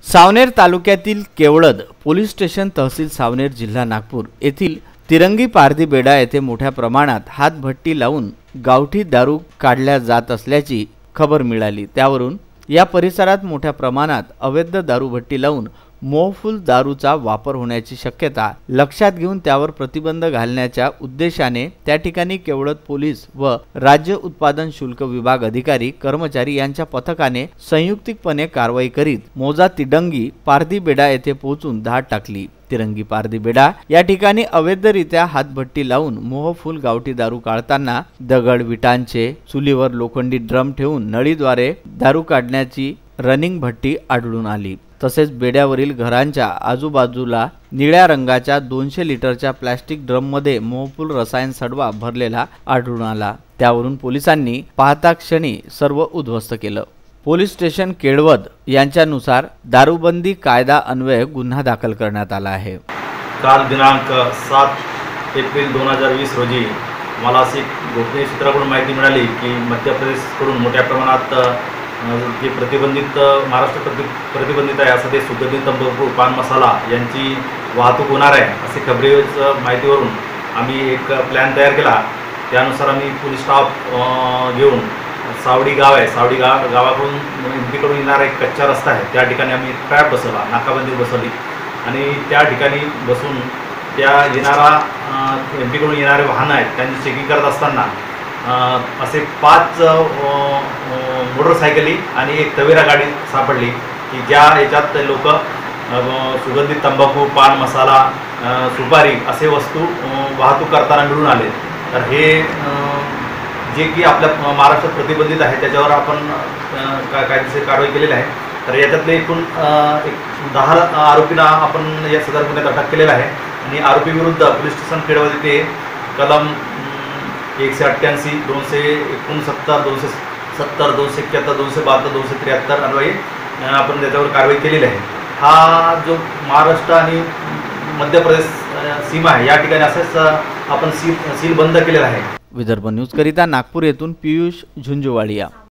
सावनेर तालुक्यातील केवळद police station तहसील सावनेर जिल्हा नागपूर येथील तिरंगी पारधी बेडा येथे मोठ्या प्रमाणात हातभट्टी लावून गावठी दारू काढल्या जात असल्याची खबर मिळाली। त्यावरून या परिसरात मोठ्या प्रमाणात अवैध दारूभट्टी लावून मोहफूल दारूचा वापर होण्याची शक्यता लक्षात घेऊन त्यावर प्रतिबंध घालण्याच्या उद्देशाने त्या ठिकाणी केवळद पोलीस व राज्य उत्पादन शुल्क विभाग अधिकारी कर्मचारी यांच्या पथकाने संयुक्तिकपणे कारवाई करीत मोजा तिडंगी पारधी बेडा येथे पोहोचून धाड टाकली। तिरंगी पारधी बेडा या ठिकाणी अवैधरित्या हातभट्टी लावून मोहफूल गावठी दारू काढताना दगड विटांचे चुलीवर लोखंडी ड्रम ठेवून नळीद्वारे दारू काढण्याची रनिंग भट्टी आढळून आली। तसेच बेड्यावरील घरांच्या आजूबाजूला निळ्या रंगाच्या 200 लिटरच्या प्लास्टिक ड्रममध्ये मोहफूल रसायन सडवा भरलेला आढळून आला। त्यावरून पोलिसांनी पाहता क्षणी सर्व उद्ध्वस्त केलं। पोलीस स्टेशन केळवद यांच्यानुसार दारूबंदी कायदा अन्वये गुन्हा दाखल करण्यात आला आहे। काल दिनांक 7 एप्रिल 2020 रोजी मला अशी गोपनीय सूत्राकडून माहिती मिळाली की मध्य प्रदेशकडून मोठ्या प्रमाणात जे प्रतिबंधित महाराष्ट्र प्रतिबंधित आहे असं ते सुगंधित तंबाखू पान मसाला यांची वाहतूक होणार आहे असे खबरीच्या माहितीवरून आम्ही एक प्लॅन तयार केला। त्यानुसार आम्ही पोलीस स्टाफ घेऊन सावडी गाव आहे, सावडी गावाकडून एमपीकडून येणारा एक कच्चा रस्ता आहे, त्या ठिकाणी आम्ही ट्रॅप बसवला, नाकाबंदी बसवली आणि त्या ठिकाणी बसून त्या येणारा एमपीकडून येणारे वाहनं आहेत त्यांची चेकिंग करत असताना असे 5 मोटरसायकली आणि एक तवेरा गाडी सापडली की ज्या याच्यात लोक सुगंधित तंबाखू पान मसाला सुपारी असे वस्तू वाहतूक करताना मिळून आले। तर हे जे की आपल्या महाराष्ट्रात प्रतिबंधित आहे त्याच्यावर आपण कायदेशीर कारवाई केलेली आहे। तर याच्यातले एकूण 10 आरोपींना आपण या सदर गुन्ह्यात अटक केलेला आहे आणि आरोपी विरुद्ध पोलीस स्टेशन केळवद येथे कलम 188, 269, 270, 271, 272, 273 अन्वये आपण त्याच्यावर कारवाई केलेली आहे। हा जो महाराष्ट्र आणि मध्य प्रदेश सीमा आहे या ठिकाणी असेच आपण सील बंद केलेला आहे। विदर्भ न्यूज करिता नागपूर येथून पियुष झुंझुवाडिया।